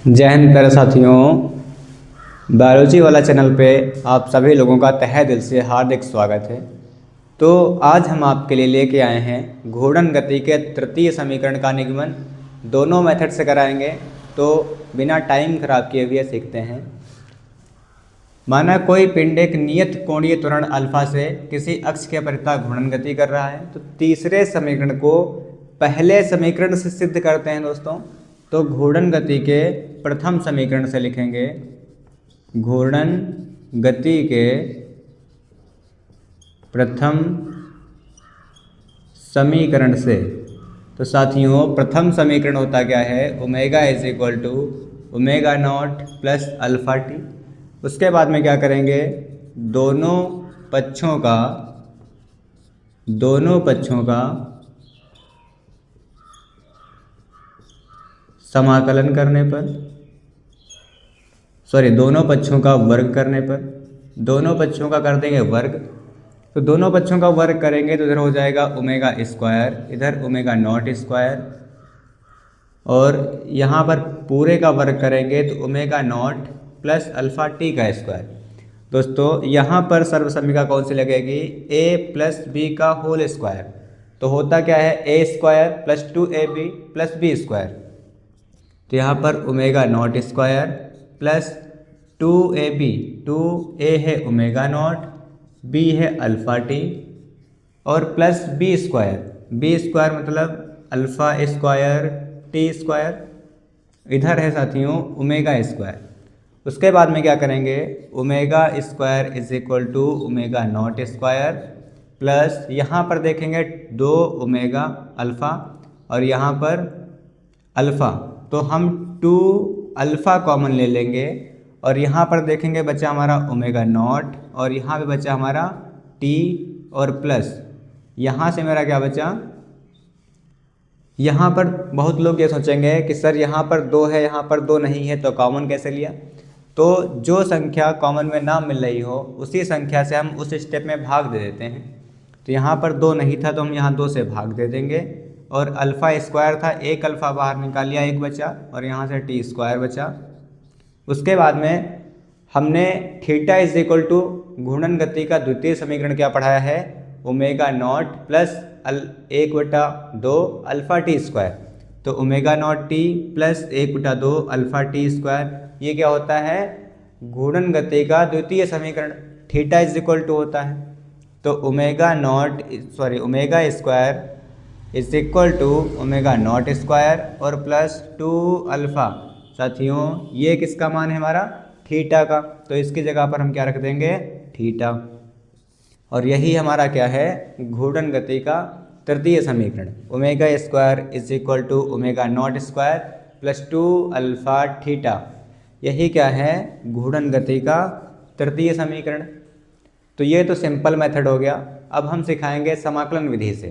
जय हिंद प्यारे साथियों। बायोलॉजी वाला चैनल पे आप सभी लोगों का तहे दिल से हार्दिक स्वागत है। तो आज हम आपके लिए लेके आए हैं घूर्णन गति के तृतीय समीकरण का निगमन। दोनों मेथड से कराएंगे, तो बिना टाइम खराब किए हुए सीखते हैं। माना कोई पिंड एक नियत कोणीय त्वरण अल्फा से किसी अक्ष के परितः घूर्णन गति कर रहा है, तो तीसरे समीकरण को पहले समीकरण से सिद्ध करते हैं दोस्तों। तो घूर्णन गति के प्रथम समीकरण से लिखेंगे, घूर्णन गति के प्रथम समीकरण से। तो साथियों, प्रथम समीकरण होता क्या है, omega is equal to omega naught plus alpha t. उसके बाद में क्या करेंगे, दोनों पक्षों का समाकलन करने पर, दोनों पक्षों का वर्ग करने पर, दोनों पक्षों का कर देंगे वर्ग। तो दोनों पक्षों का वर्ग करेंगे तो इधर हो जाएगा ओमेगा स्क्वायर, इधर ओमेगा नॉट स्क्वायर, और यहाँ पर पूरे का वर्ग करेंगे तो omega naught plus alpha t का स्क्वायर। दोस्तों यहाँ पर सर्वसम्मिका कौन सी लगेगी, a प्लस बी का होल स्क्वायर। तो होता क्या है, a square plus 2ab plus b square. तो यहाँ पर omega naught square plus 2ab, 2a है ओमेगा नॉट, b है अल्फा टी, और प्लस बी स्क्वायर मतलब अल्फा स्क्वायर टी स्क्वायर। इधर है साथियों ओमेगा स्क्वायर। उसके बाद में क्या करेंगे, omega square is equal to omega naught square plus यहाँ पर देखेंगे 2 ओमेगा अल्फ़ा और यहाँ पर अल्फ़ा। तो हम 2 अल्फ़ा कॉमन ले लेंगे और यहाँ पर देखेंगे बचा हमारा ओमेगा नॉट और यहाँ पे बचा हमारा टी और प्लस यहाँ से मेरा क्या बचा। यहाँ पर बहुत लोग ये सोचेंगे कि सर यहाँ पर 2 है, यहाँ पर 2 नहीं है, तो कॉमन कैसे लिया। तो जो संख्या कॉमन में ना मिल रही हो उसी संख्या से हम उस स्टेप में भाग दे देते हैं। तो यहाँ पर 2 नहीं था तो हम यहाँ 2 से भाग दे देंगे, और अल्फ़ा स्क्वायर था, एक अल्फ़ा बाहर निकाल लिया, एक बचा, और यहाँ से टी स्क्वायर बचा। उसके बाद में हमने थीटा इज इक्वल टू घूर्णन गति का द्वितीय समीकरण क्या पढ़ाया है, omega naught plus 1/2 alpha T square. तो omega naught T plus 1/2 alpha T square, ये क्या होता है, घूर्णन गति का द्वितीय समीकरण। थीटा इज इक्वल टू होता है, तो omega square is equal to omega naught square और प्लस 2 अल्फ़ा। साथियों ये किसका मान है, हमारा थीटा का, तो इसकी जगह पर हम क्या रख देंगे, थीटा। और यही हमारा क्या है, घूर्णन गति का तृतीय समीकरण, omega square is equal to omega naught square plus 2 alpha theta. यही क्या है, घूर्णन गति का तृतीय समीकरण। तो ये तो सिंपल मेथड हो गया। अब हम सिखाएंगे समाकलन विधि से।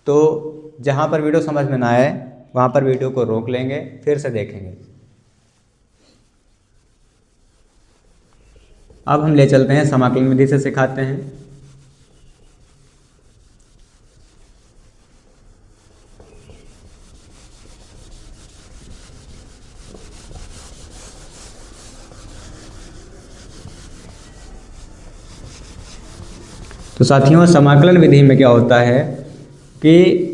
तो जहाँ पर वीडियो समझ में ना आए वहाँ पर वीडियो को रोक लेंगे, फिर से देखेंगे। अब हम ले चलते हैं समाकलन विधि से सिखाते हैं। तो साथियों समाकलन विधि में क्या होता है कि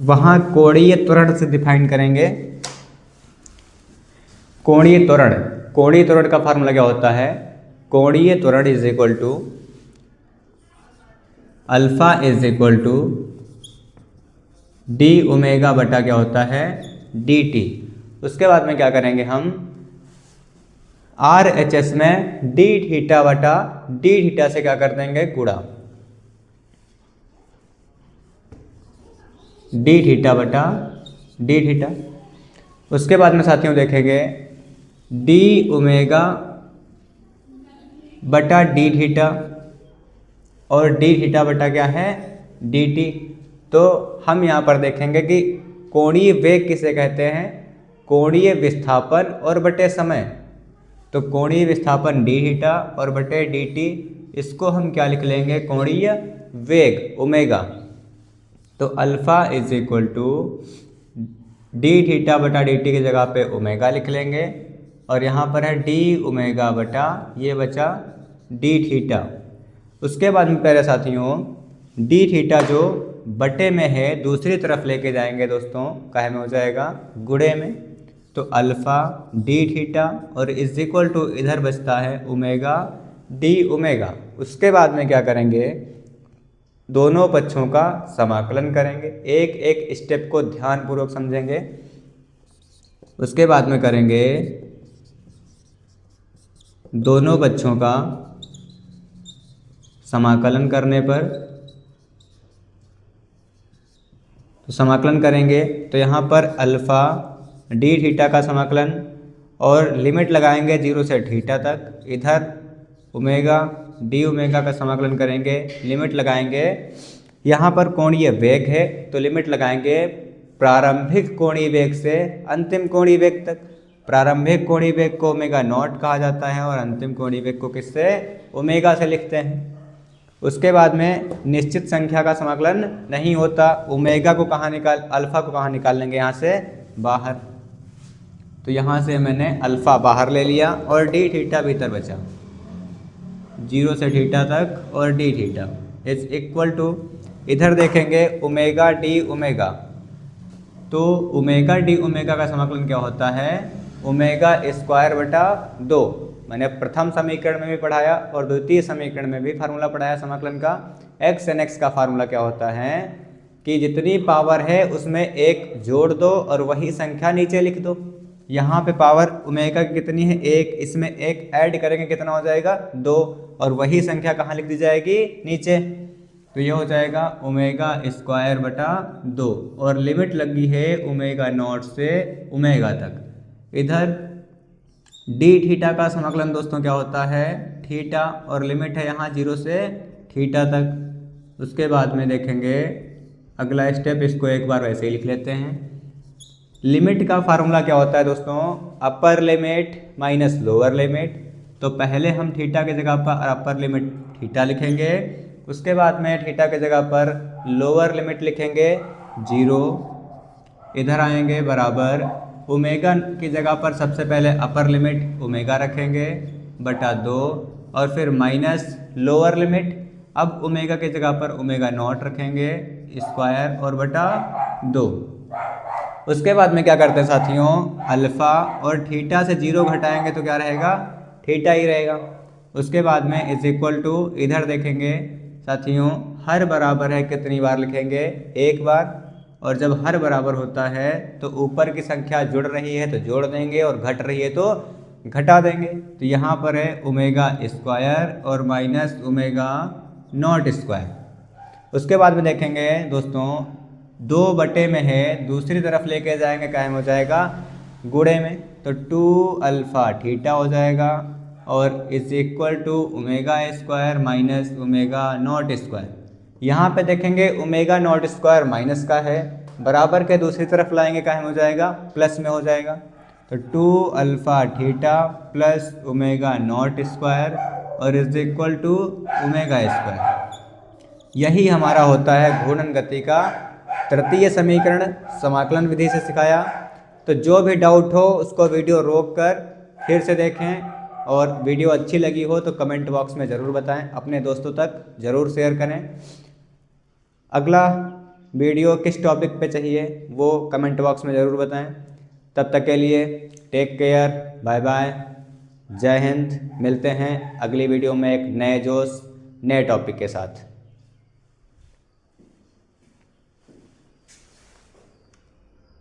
वहाँ कोणीय त्वरण से डिफाइन करेंगे। कोणीय त्वरण का फार्मूला क्या होता है, कोणीय त्वरण is equal to alpha is equal to d omega बटा क्या होता है, डी टी। उसके बाद में क्या करेंगे, हम आर एच एस में डी थीटा बटा डी थीटा से क्या कर देंगे, गुणा, डी थीटा बटा डी थीटा। उसके बाद में साथियों देखेंगे डी ओमेगा बटा डी थीटा और डी थीटा बटा क्या है, डी टी। तो हम यहाँ पर देखेंगे कि कोणीय वेग किसे कहते हैं, कोणीय विस्थापन और बटे समय। तो कोणीय विस्थापन डी थीटा और बटे डी टी, इसको हम क्या लिख लेंगे, कोणीय वेग ओमेगा। तो alpha is equal to d theta बटा डी टी की जगह पे ओमेगा लिख लेंगे और यहाँ पर है डी ओमेगा बटा ये बचा डी थीटा। उसके बाद में प्यारे साथियों डी थीटा जो बटे में है दूसरी तरफ लेके जाएंगे दोस्तों, काहे में हो जाएगा गुणे में, तो अल्फ़ा डी थीटा और इज इक्वल टू इधर बचता है ओमेगा डी ओमेगा। उसके बाद में क्या करेंगे, दोनों पक्षों का समाकलन करेंगे, एक एक स्टेप को ध्यानपूर्वक समझेंगे। उसके बाद में करेंगे दोनों पक्षों का समाकलन करने पर, तो समाकलन करेंगे तो यहाँ पर अल्फ़ा डी थीटा का समाकलन और लिमिट लगाएंगे 0 से थीटा तक, इधर ओमेगा डी ओमेगा का समाकलन करेंगे, लिमिट लगाएंगे, यहाँ पर कोणीय वेग है तो लिमिट लगाएंगे प्रारंभिक कोणीय वेग से अंतिम कोणीय वेग तक। प्रारंभिक कोणीय वेग को ओमेगा नॉट कहा जाता है और अंतिम कोणीय वेग को किससे, ओमेगा से लिखते हैं। उसके बाद में निश्चित संख्या का समाकलन नहीं होता, ओमेगा को कहाँ निकाल, अल्फ़ा को कहाँ निकाल लेंगे, यहाँ से बाहर, तो यहाँ से मैंने अल्फ़ा बाहर ले लिया और डी थीटा भीतर बचा, 0 से थीटा तक और d theta is equal to, इधर देखेंगे ओमेगा डी ओमेगा, तो ओमेगा डी ओमेगा का समाकलन क्या होता है, ओमेगा स्क्वायर बटा 2। मैंने प्रथम समीकरण में भी पढ़ाया और द्वितीय समीकरण में भी फार्मूला पढ़ाया समाकलन का। एक्स एन एक्स का फार्मूला क्या होता है कि जितनी पावर है उसमें एक जोड़ दो और वही संख्या नीचे लिख दो। यहाँ पे पावर ओमेगा की कितनी है, एक, इसमें एक ऐड करेंगे कितना हो जाएगा, 2, और वही संख्या कहाँ लिख दी जाएगी, नीचे, तो ये हो जाएगा ओमेगा स्क्वायर बटा 2 और लिमिट लगी है ओमेगा नॉट से ओमेगा तक। इधर डी थीटा का समाकलन दोस्तों क्या होता है, थीटा, और लिमिट है यहाँ 0 से थीटा तक। उसके बाद में देखेंगे अगला स्टेप, इसको एक बार वैसे ही लिख लेते हैं। लिमिट का फार्मूला क्या होता है दोस्तों, upper limit minus lower limit, तो पहले हम थीटा की जगह पर अपर लिमिट थीटा लिखेंगे, उसके बाद में थीटा की जगह पर लोअर लिमिट लिखेंगे 0, इधर आएंगे बराबर ओमेगा की जगह पर सबसे पहले अपर लिमिट ओमेगा रखेंगे बटा 2 और फिर माइनस लोअर लिमिट, अब ओमेगा की जगह पर ओमेगा नॉट रखेंगे स्क्वायर और बटा 2। उसके बाद में क्या करते हैं साथियों, अल्फ़ा और थीटा से 0 घटाएंगे तो क्या रहेगा, थीटा ही रहेगा। उसके बाद में इज इक्वल टू, इधर देखेंगे साथियों हर बराबर है कितनी बार लिखेंगे, एक बार, और जब हर बराबर होता है तो ऊपर की संख्या जुड़ रही है तो जोड़ देंगे और घट रही है तो घटा देंगे। तो यहाँ पर है ओमेगा स्क्वायर और माइनस ओमेगा नॉट स्क्वायर। उसके बाद में देखेंगे दोस्तों 2 बटे में है, दूसरी तरफ लेके जाएंगे कायम हो जाएगा गुणे में, तो 2 अल्फ़ा थीटा हो जाएगा और is equal to omega square minus omega naught square. यहाँ पे देखेंगे ओमेगा नॉट स्क्वायर माइनस का है, बराबर के दूसरी तरफ लाएंगे काहे में हो जाएगा, प्लस में हो जाएगा, तो 2 alpha theta plus omega naught square और is equal to omega square. यही हमारा होता है घूर्णन गति का तृतीय समीकरण, समाकलन विधि से सिखाया। तो जो भी डाउट हो उसको वीडियो रोक कर फिर से देखें, और वीडियो अच्छी लगी हो तो कमेंट बॉक्स में ज़रूर बताएं, अपने दोस्तों तक ज़रूर शेयर करें। अगला वीडियो किस टॉपिक पे चाहिए वो कमेंट बॉक्स में ज़रूर बताएं। तब तक के लिए टेक केयर, बाय बाय, जय हिंद। मिलते हैं अगली वीडियो में एक नए जोश नए टॉपिक के साथ।